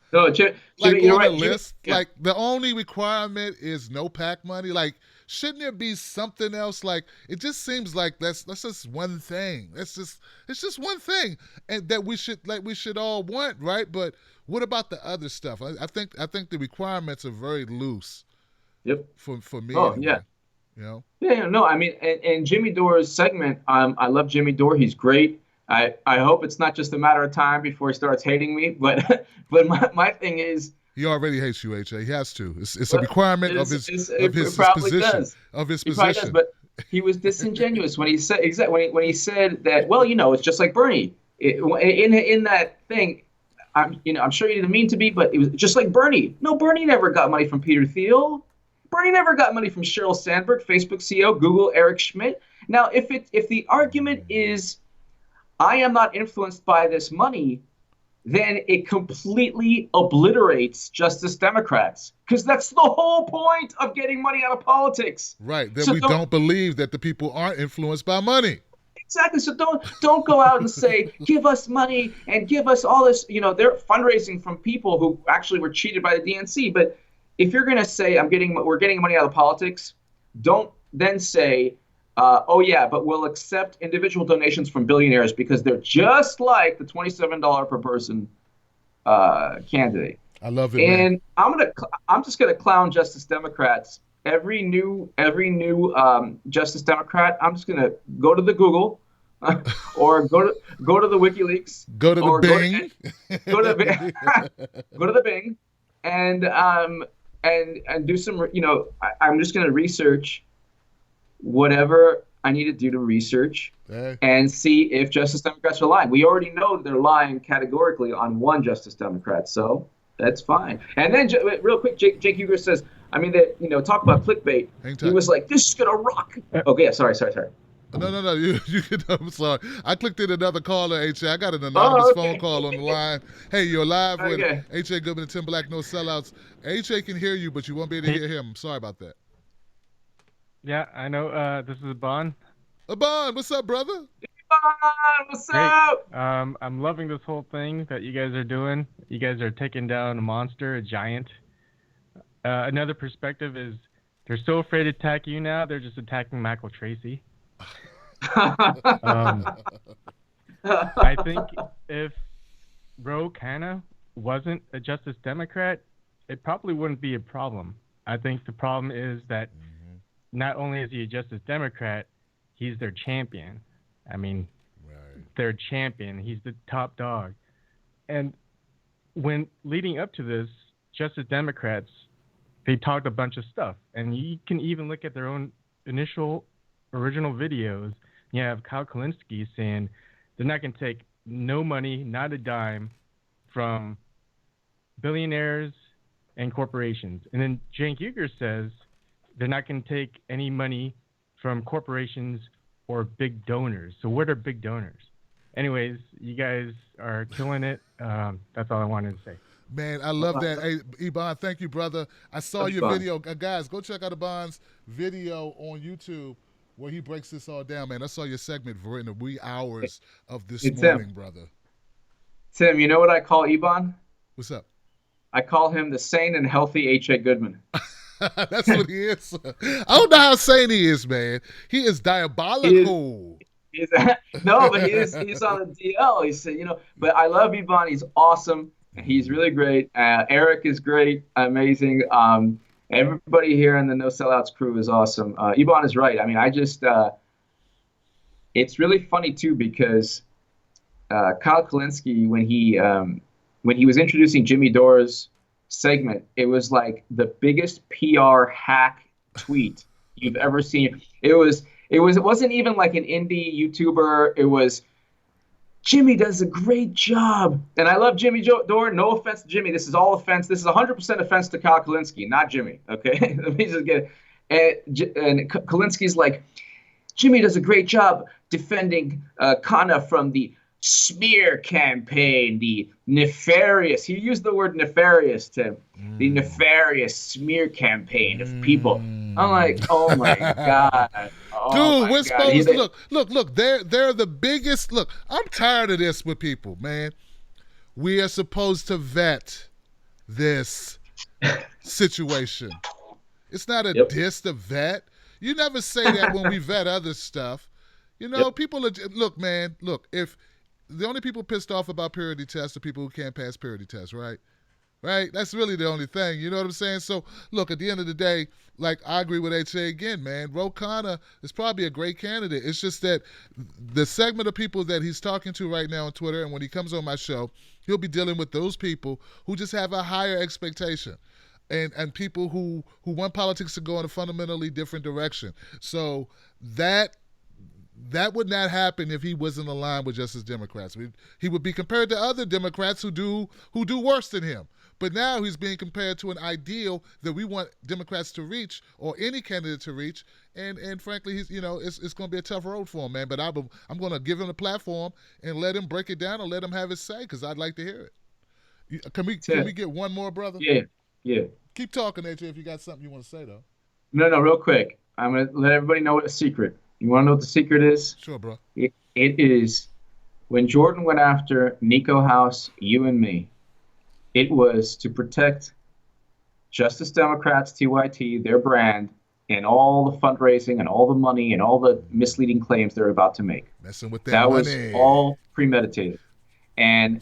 like you're on right, the list? Jimmy, yeah. Like the only requirement is no PAC money. Like, shouldn't there be something else? Like, it just seems like that's just one thing. It's just one thing, and that we should all want, right? But what about the other stuff? I think the requirements are very loose. Yep. For me. Oh, anyway, yeah. You know. Yeah. No. I mean, and Jimmy Dore's segment. I love Jimmy Dore. He's great. I hope it's not just a matter of time before he starts hating me. But my thing is. He already hates you, HA. He has to. It's a requirement of his probably position. Does. Of his He position. does, but he was disingenuous when he said when he said that. Well, it's just like Bernie. In that thing, I'm sure he didn't mean to be, but it was just like Bernie. No, Bernie never got money from Peter Thiel. Bernie never got money from Sheryl Sandberg, Facebook CEO, Google, Eric Schmidt. Now, if the argument is, I am not influenced by this money, then it completely obliterates Justice Democrats, because that's the whole point of getting money out of politics. Right. That we don't believe that the people aren't influenced by money. Exactly. So don't go out and say, give us money and give us all this. They're fundraising from people who actually were cheated by the DNC. But if you're going to say we're getting money out of politics, don't then say, oh yeah, but we'll accept individual donations from billionaires because they're just like the $27 per person candidate. I love it. And man. I'm just gonna clown Justice Democrats. Every new Justice Democrat, I'm just gonna go to the Google or go to the WikiLeaks. Go to the Bing. Go to the Bing, and do some. I'm just gonna research whatever I need to do the research Hey. and see if Justice Democrats are lying. We already know they're lying categorically on one Justice Democrat, so that's fine. And then, real quick, Jake Huger says, I mean, that talk about clickbait. Hang He tight. was like, "This is gonna rock." Okay, sorry. No. You can. I'm sorry. I clicked in another caller, HA. I got an anonymous phone call on the line. Hey, you're live with HA Goodman and Tim Black, No Sellouts. HA can hear you, but you won't be able to hear him. I'm sorry about that. Yeah, I know. This is Bon. Bon, what's up, brother? What's up? I'm loving this whole thing that you guys are doing. You guys are taking down a monster, a giant. Another perspective is they're so afraid to attack you now, they're just attacking Michael Tracy. I think if Khanna wasn't a Justice Democrat, it probably wouldn't be a problem. I think the problem is that not only is he a Justice Democrat, he's their champion. I mean, their champion. He's the top dog. And when leading up to this, Justice Democrats, they talked a bunch of stuff. And you can even look at their own original videos. You have Kyle Kalinske saying they're not going to take no money, not a dime, from billionaires and corporations. And then Cenk Uygur says they're not going to take any money from corporations or big donors. So what are big donors? Anyways, you guys are killing it. That's all I wanted to say. Man, I love that. Hey, Ebon, thank you, brother. I saw your video. Guys, go check out Ebon's video on YouTube where he breaks this all down, man. I saw your segment for in the wee hours of this morning, brother. Tim, you know what I call Ebon? What's up? I call him the sane and healthy H.A. Goodman. That's what he is. I don't know how sane he is, man. He is diabolical. He's on the DL. He said, but I love Ebon. He's awesome. He's really great. Eric is great, amazing. Everybody here in the No Sellouts crew is awesome. Ebon is right. I mean, it's really funny too because Kyle Kalinske, when he was introducing Jimmy Dore's segment, it was like the biggest PR hack tweet you've ever seen. It wasn't even like an indie YouTuber. It was, Jimmy does a great job. And I love Jimmy Dore. No offense to Jimmy. This is all offense. This is 100% offense to Kyle Kalinske, not Jimmy. Okay? Let me just get it. And Kalinsky's like, Jimmy does a great job defending Khanna from the smear campaign, the nefarious. He used the word nefarious, Tim. The nefarious smear campaign of people. I'm like, oh my God. Dude, we're supposed to look. They're the biggest. Look, I'm tired of this with people, man. We are supposed to vet this situation. It's not a diss to vet. You never say that when we vet other stuff. People are look, man. Look, if the only people pissed off about purity tests are people who can't pass purity tests, right? Right? That's really the only thing. You know what I'm saying? So, look, at the end of the day, like, I agree with H.A. again, man. Khanna is probably a great candidate. It's just that the segment of people that he's talking to right now on Twitter, and when he comes on my show, he'll be dealing with those people who just have a higher expectation and people who want politics to go in a fundamentally different direction. So that would not happen if he wasn't aligned with Justice Democrats. He would be compared to other Democrats who do worse than him. But now he's being compared to an ideal that we want Democrats to reach, or any candidate to reach. And frankly, he's it's going to be a tough road for him, man. But I'm going to give him a platform and let him break it down and let him have his say, because I'd like to hear it. Can we get one more, brother? Yeah. Keep talking, AJ, if you got something you want to say, though. No, real quick. I'm going to let everybody know what a secret. You want to know what the secret is? Sure, bro. It is when Jordan went after Nico House, you and me, it was to protect Justice Democrats, TYT, their brand, and all the fundraising and all the money and all the misleading claims they're about to make. Messing with that money. Was all premeditated. And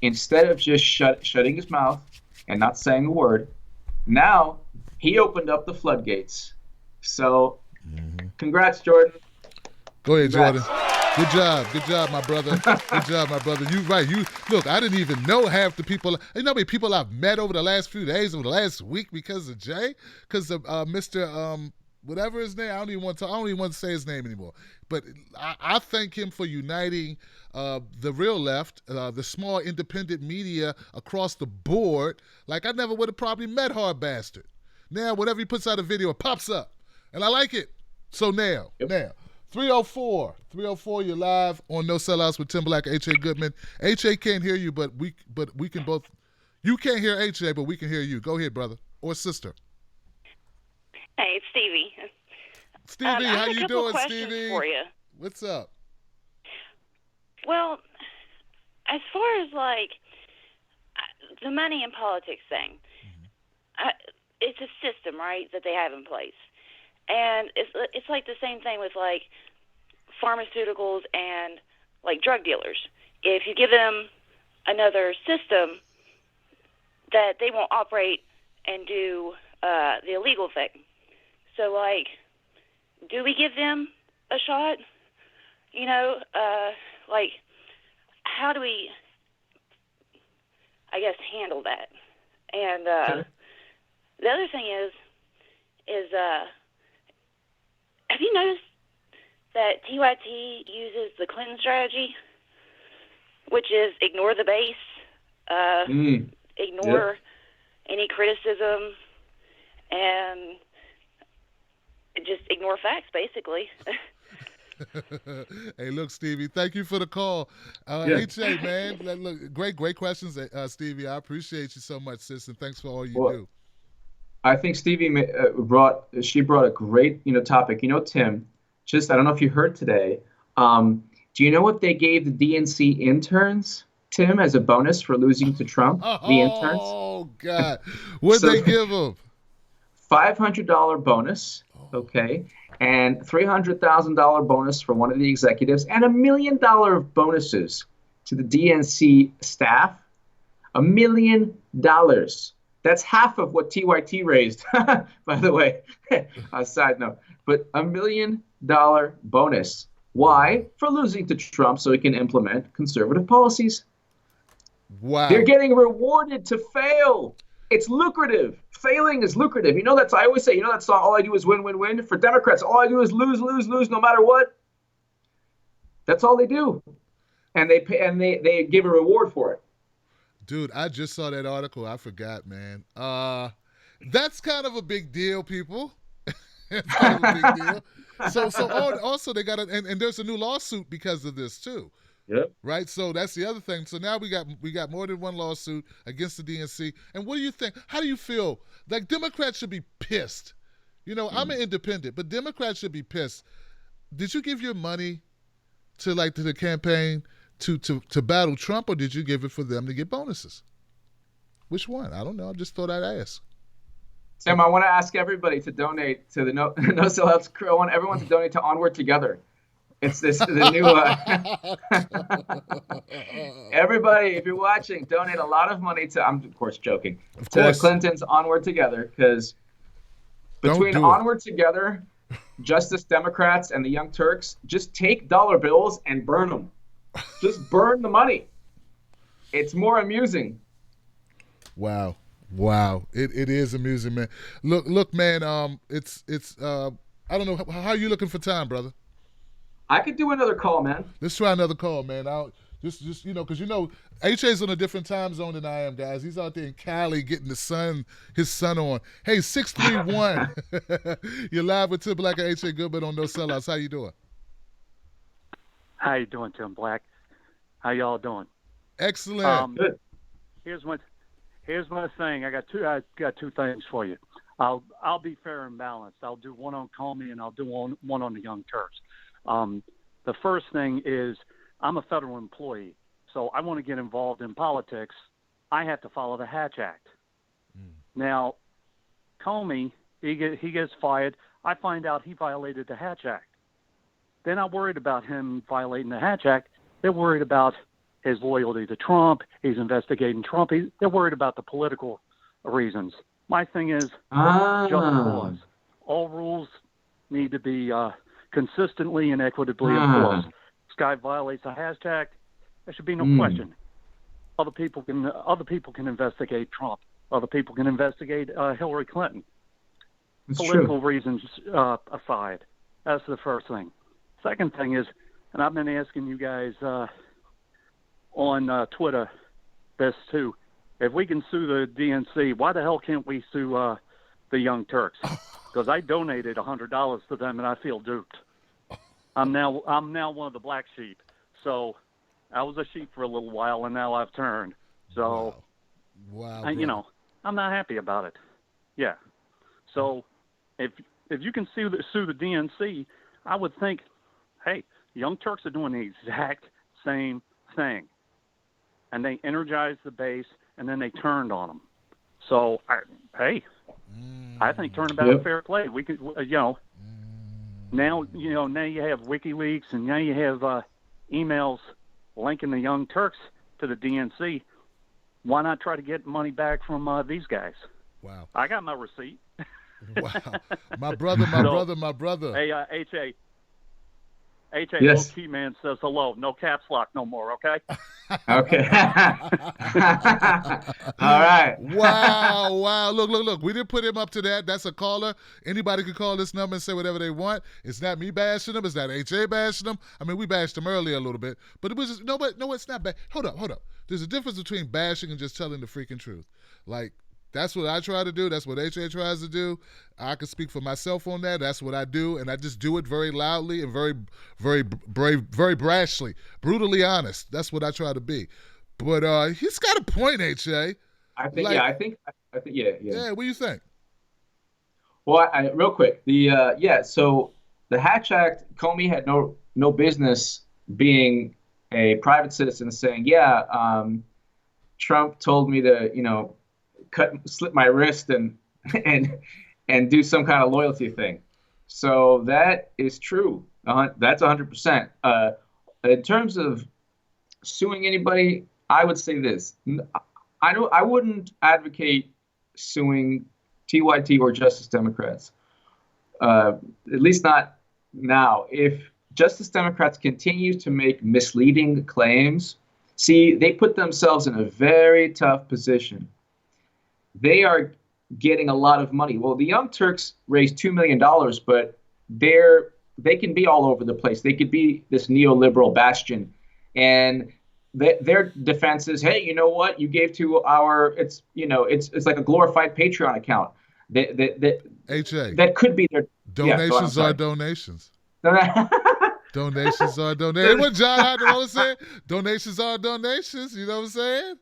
instead of just shutting his mouth and not saying a word, now he opened up the floodgates. So, congrats, Jordan. Go ahead, Jordan. Good job, my brother. Good job, my brother. You right. Look, I didn't even know half the people. You know how many people I've met over the last few days, over the last week, because of Jay, because of Mr. whatever his name. I don't even want to say his name anymore. But I thank him for uniting the real left, the small independent media across the board. Like I never would have probably met Hard Bastard. Now, whenever he puts out a video, it pops up, and I like it. So now, 304, you're live on No Sellouts with Tim Black, H.A. Goodman. H.A. can't hear you, but we can both. You can't hear H.A., but we can hear you. Go ahead, brother or sister. Hey, it's Stevie. Stevie, how you doing, questions Stevie? For you. What's up? Well, as far as like the money in politics thing, it's a system, right, that they have in place, and it's like the same thing with like pharmaceuticals and like drug dealers. If you give them another system, that they won't operate and do the illegal thing. So, like, do we give them a shot? You know, like, how do we, I guess, handle that? And the other thing is have you noticed that TYT uses the Clinton strategy, which is ignore the base, ignore any criticism, and just ignore facts, basically. Hey, look, Stevie, thank you for the call. H.A., man, look, great questions, Stevie. I appreciate you so much, sis, and thanks for all you do. I think Stevie brought a great, topic. Tim, I don't know if you heard today. Do you know what they gave the DNC interns, Tim, as a bonus for losing to Trump? The interns. Oh God, what'd they give them? $500 bonus, okay, and $300,000 bonus for one of the executives, and $1 million of bonuses to the DNC staff. $1 million. That's half of what TYT raised, by the way. A side note, but $1 million bonus. Why? For losing to Trump, so he can implement conservative policies. Wow. They're getting rewarded to fail. It's lucrative. Failing is lucrative. I always say, that song, all I do is win, win, win. For Democrats, all I do is lose, lose, lose, no matter what. That's all they do. And they give a reward for it. Dude, I just saw that article. I forgot, man. That's kind of a big deal, people. It's kind of a big deal. So also they got and there's a new lawsuit because of this too. Yep. Right. So that's the other thing. So now we got more than one lawsuit against the DNC. And what do you think? How do you feel? Like Democrats should be pissed. I'm an independent, but Democrats should be pissed. Did you give your money to the campaign to battle Trump, or did you give it for them to get bonuses? Which one? I don't know. I just thought I'd ask. Sam, I want to ask everybody to donate to the No Sellouts crew. I want everyone to donate to Onward Together. It's the new. Everybody, if you're watching, donate a lot of money to. I'm of course joking. To Clinton's Onward Together, because between Onward Together, Justice Democrats, and the Young Turks, just take dollar bills and burn them. Just burn the money. It's more amusing. Wow. It is amusing, man. Look, man. It's I don't know how are you looking for time, brother. I could do another call, man. Let's try another call, man. I'll just because HA's on a different time zone than I am, guys. He's out there in Cali getting his son on. Hey, 631. You're live with Tim Black and H.A. Goodman on No Sellouts. How you doing? How you doing, Tim Black? How y'all doing? Excellent. Good. Here's my thing. I got two things for you. I'll be fair and balanced. I'll do one on Comey and I'll do one on the Young Turks. The first thing is I'm a federal employee, so I want to get involved in politics. I have to follow the Hatch Act. Now, Comey, he gets fired. I find out he violated the Hatch Act. They're not worried about him violating the Hatch Act. They're worried about his loyalty to Trump. He's investigating Trump. They're worried about the political reasons. My thing is just cause. All rules need to be consistently and equitably enforced. This guy violates the Hatch Act. There should be no question. Other people can investigate Trump. Other people can investigate Hillary Clinton. political reasons aside. That's the first thing. Second thing is, and I've been asking you guys on Twitter this too, if we can sue the DNC, why the hell can't we sue the Young Turks? Because I donated $100 to them and I feel duped. I'm now one of the black sheep. So I was a sheep for a little while and now I've turned. So, wow. I'm not happy about it. Yeah. So if you can sue the DNC, I would think, hey, Young Turks are doing the exact same thing. And they energized the base and then they turned on them. So, I think turnabout fair play. We could, now you have WikiLeaks and now you have emails linking the Young Turks to the DNC. Why not try to get money back from these guys? Wow. I got my receipt. Wow. My brother. Hey, H.A. Yes. Low Key Man says hello. No caps lock no more, okay? Okay. All right. Wow. Look. We didn't put him up to that. That's a caller. Anybody can call this number and say whatever they want. It's not me bashing him. It's not H.A. bashing him. I mean, we bashed him earlier a little bit. But it was just, no, it's not bad. Hold up. There's a difference between bashing and just telling the freaking truth. Like, that's what I try to do. That's what H.A. tries to do. I can speak for myself on that. That's what I do, and I just do it very loudly and very, very brave, very brashly, brutally honest. That's what I try to be. But he's got a point, H.A. I think. Yeah. Yeah. What do you think? Well, real quick, so the Hatch Act, Comey had no business being a private citizen saying, Trump told me to, slit my wrist and do some kind of loyalty thing. So that is true. That's 100%. In terms of suing anybody, I would say this: I wouldn't advocate suing TYT or Justice Democrats. At least not now. If Justice Democrats continue to make misleading claims, see, they put themselves in a very tough position. They are getting a lot of money. Well, the Young Turks raised $2 million, but they can be all over the place. They could be this neoliberal bastion. And their defense is, hey, you know what? You gave to it's like a glorified Patreon account. H.A. That could be their donations are donations. Donations are donations. What John Hydrola said? Donations are donations. You know what I'm saying?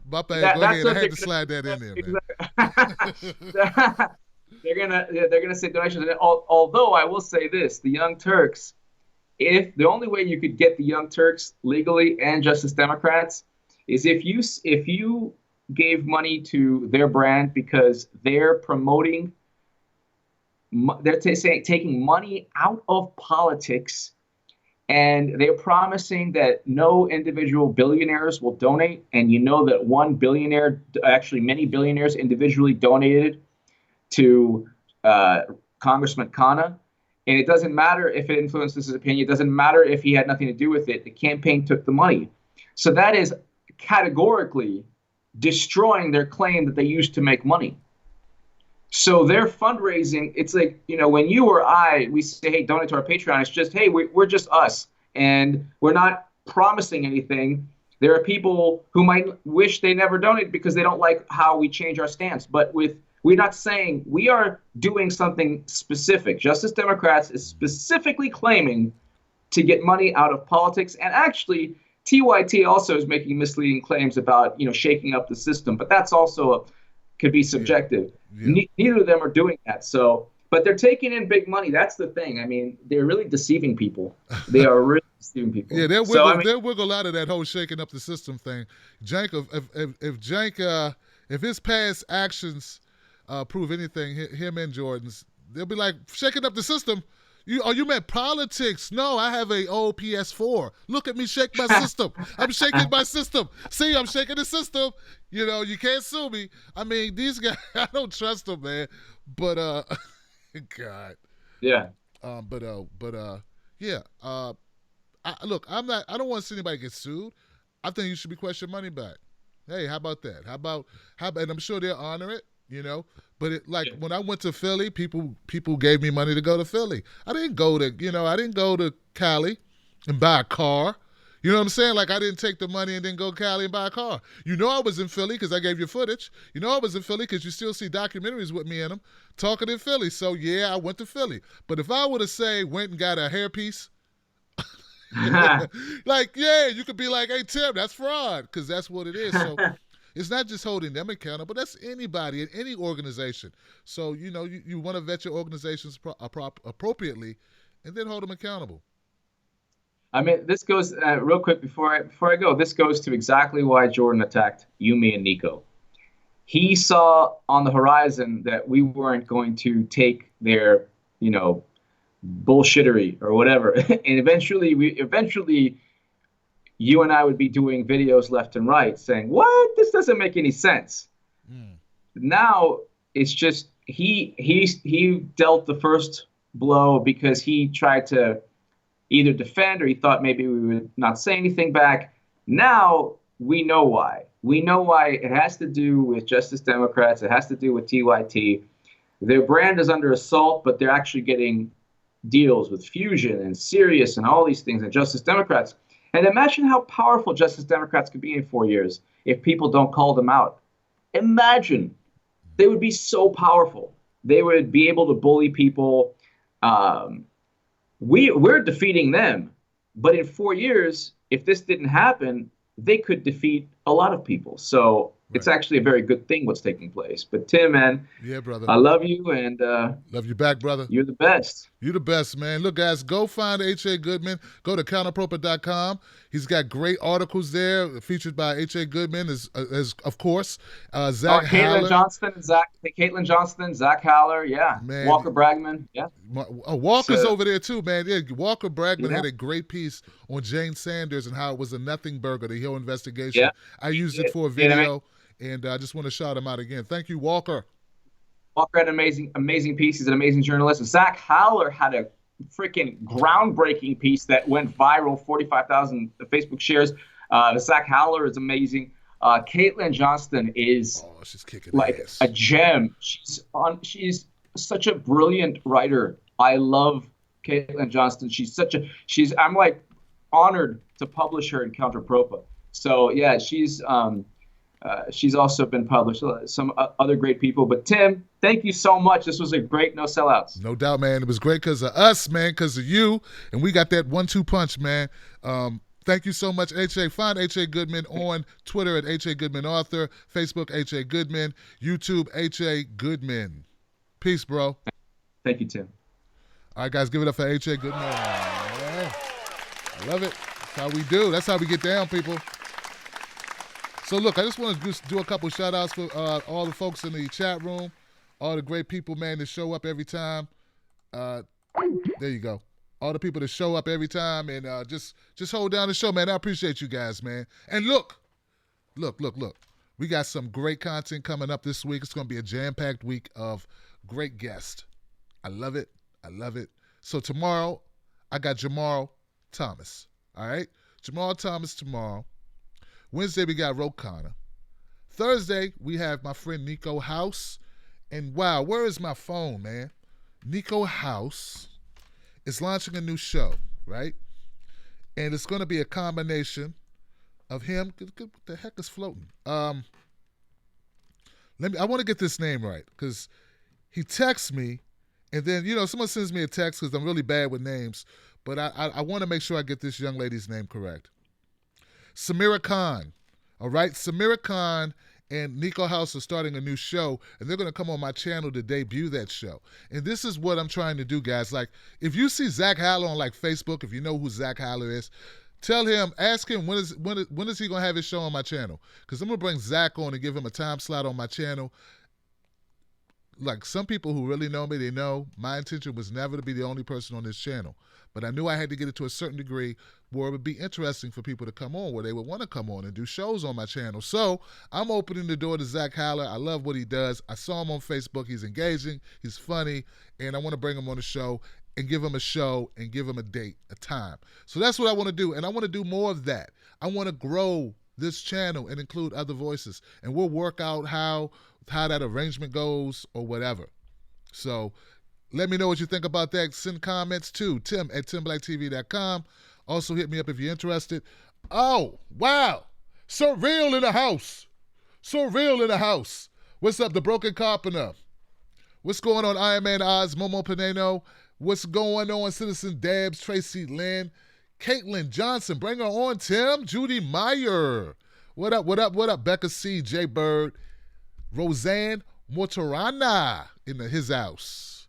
My bad. Go ahead. I had to slide that in there, man. They're gonna say donations. Although I will say this: the Young Turks, if the only way you could get the Young Turks legally and Justice Democrats is if you gave money to their brand because they're promoting, they're taking money out of politics. And they're promising that no individual billionaires will donate. And you know that one billionaire, actually many billionaires individually donated to Congressman Khanna. And it doesn't matter if it influences his opinion. It doesn't matter if he had nothing to do with it. The campaign took the money. So that is categorically destroying their claim that they used to make money. So their fundraising, it's like, when you or I, we say, hey, donate to our Patreon, it's just, hey, we're just us. And we're not promising anything. There are people who might wish they never donated because they don't like how we change our stance. But we're not saying, we are doing something specific. Justice Democrats is specifically claiming to get money out of politics. And actually, TYT also is making misleading claims about, shaking up the system. But that's also could be subjective. Yeah. Neither of them are doing that. So, but they're taking in big money. That's the thing. I mean, they're really deceiving people. They are really deceiving people. Yeah, they'll wiggle out of that whole shaking up the system thing. Jank, if his past actions prove anything, him and Jordan's, they'll be like, shaking up the system. You meant politics? No, I have a old PS4. Look at me shake my system. I'm shaking my system. See, I'm shaking the system. You can't sue me. I mean, these guys, I don't trust them, man. But God. Yeah. Yeah. Look, I don't want to see anybody get sued. I think you should request your money back. Hey, how about that? How about, and I'm sure they'll honor it. you know. But when I went to Philly, people gave me money to go to Philly. I didn't go to Cali and buy a car. You know what I'm saying? Like, I didn't take the money and then go to Cali and buy a car. You know I was in Philly because I gave you footage. You know I was in Philly because you still see documentaries with me in them talking in Philly. So, yeah, I went to Philly. But if I were to say went and got a hairpiece, like, yeah, you could be like, hey, Tim, that's fraud, because that's what it is. So it's not just holding them accountable, but that's anybody in any organization. So, you know, you want to vet your organizations appropriately and then hold them accountable. I mean, this goes real quick before I go. This goes to exactly why Jordan attacked Yumi and Nico. He saw on the horizon that we weren't going to take their, you know, bullshittery or whatever, and eventually, you and I would be doing videos left and right saying, "What? This doesn't make any sense." Now it's just he dealt the first blow because he tried to either defend or he thought maybe we would not say anything back. Now we know why. We know why. It has to do with Justice Democrats. It has to do with TYT. Their brand is under assault, but they're actually getting deals with Fusion and Sirius and all these things and Justice Democrats. And imagine how powerful Justice Democrats could be in 4 years if people don't call them out. Imagine. They would be so powerful. They would be able to bully people. We're defeating them, but in 4 years, if this didn't happen, they could defeat a lot of people. So it's actually a very good thing what's taking place. But Tim, man, yeah, brother, I love you and love you back, brother. You're the best. You're the best, man. Look, guys, go find H.A. Goodman. Go to counterproper.com. He's got great articles there featured by H.A. Goodman, as of course, Zach Haller. Caitlin Johnston, Zach Haller, yeah. Man. Walker Bragman, yeah. Walker's over there too, man. Yeah, Walker Bragman had a great piece on Jane Sanders and how it was a nothing burger, the Hill investigation. Yeah. I used it for a video, and I just want to shout him out again. Thank you, Walker. Walker had an amazing piece. He's an amazing journalist. Zach Haller had a freaking groundbreaking piece that went viral, 45,000 Facebook shares. Zach Haller is amazing. Caitlin Johnston is like ass. A gem. She's such a brilliant writer. I love Caitlin Johnston. I'm like honored to publish her in Counterpropa. So yeah, she's also been published. Some other great people. But Tim, thank you so much. This was a great No Sellouts. No doubt, man. It was great because of us, man, because of you. And we got that 1-2 punch, man. Thank you so much, H.A. Find H.A. Goodman on Twitter at H.A. Goodman Author, Facebook, H.A. Goodman, YouTube, H.A. Goodman. Peace, bro. Thank you, Tim. All right, guys, give it up for H.A. Goodman. Yeah. I love it. That's how we do. That's how we get down, people. So, look, I just want to do a couple shout-outs for all the folks in the chat room, all the great people, man, that show up every time. There you go. All the people that show up every time and just hold down the show, man. I appreciate you guys, man. And look. We got some great content coming up this week. It's going to be a jam-packed week of great guests. I love it. So tomorrow, I got Jamal Thomas. All right? Jamal Thomas tomorrow. Wednesday, we got Khanna. Thursday, we have my friend Nico House. And wow, where is my phone, man? Nico House is launching a new show, right? And it's going to be a combination of him. What the heck is floating? I want to get this name right because he texts me, and then someone sends me a text because I'm really bad with names, but I want to make sure I get this young lady's name correct. Samira Khan. All right, Samira Khan and Nico House are starting a new show, and they're going to come on my channel to debut that show. And this is what I'm trying to do, guys. Like, if you see Zach Haller on, like, Facebook, if you know who Zach Haller is, ask him when is he going to have his show on my channel? Because I'm going to bring Zach on and give him a time slot on my channel. Like, some people who really know me, they know my intention was never to be the only person on this channel. But I knew I had to get it to a certain degree where it would be interesting for people to come on, where they would want to come on and do shows on my channel. So I'm opening the door to Zach Haller. I love what he does. I saw him on Facebook. He's engaging. He's funny. And I want to bring him on the show and give him a show and give him a date, a time. So that's what I want to do. And I want to do more of that. I want to grow this channel and include other voices, and we'll work out how that arrangement goes or whatever. So let me know what you think about that. Send comments to tim@timblacktv.com. Also hit me up if you're interested. Oh, wow. Surreal in the house. Surreal in the house. What's up, The Broken Carpenter? What's going on, Iron Man Oz, Momo Pineno? What's going on, Citizen Debs, Tracy Lynn, Caitlin Johnson? Bring her on, Tim. Judy Meyer. What up, what up, what up? Becca C, J Bird, Roseanne Motorana in his house.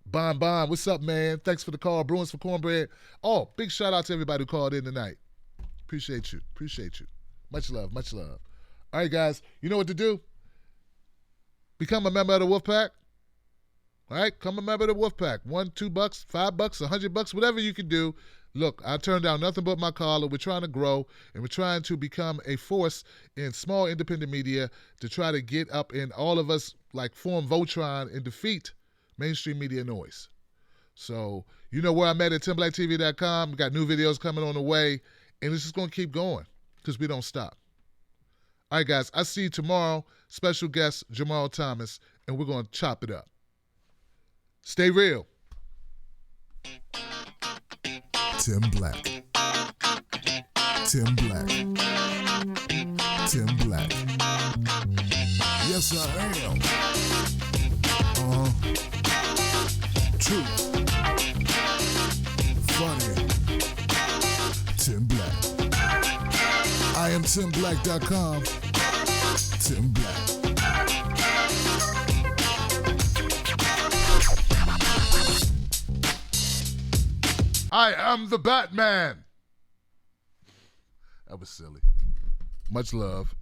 Bon Bon, what's up, man? Thanks for the call. Bruins for Cornbread. Oh, big shout out to everybody who called in tonight. Appreciate you. Appreciate you. Much love, much love. All right, guys, you know what to do? Become a member of the Wolfpack. All right, become a member of the Wolfpack. $1, $2, $5, $100, whatever you can do. Look, I turned down nothing but my collar. We're trying to grow, and we're trying to become a force in small independent media to try to get up in all of us, like form Voltron and defeat mainstream media noise. So you know where I'm at timblacktv.com. We got new videos coming on the way, and it's just going to keep going because we don't stop. All right, guys, I'll see you tomorrow. Special guest, Jamal Thomas, and we're going to chop it up. Stay real. Tim Black. Tim Black. Tim Black. Yes, I am. True. Funny. Tim Black. I am TimBlack.com. Tim Black. I am the Batman. That was silly. Much love.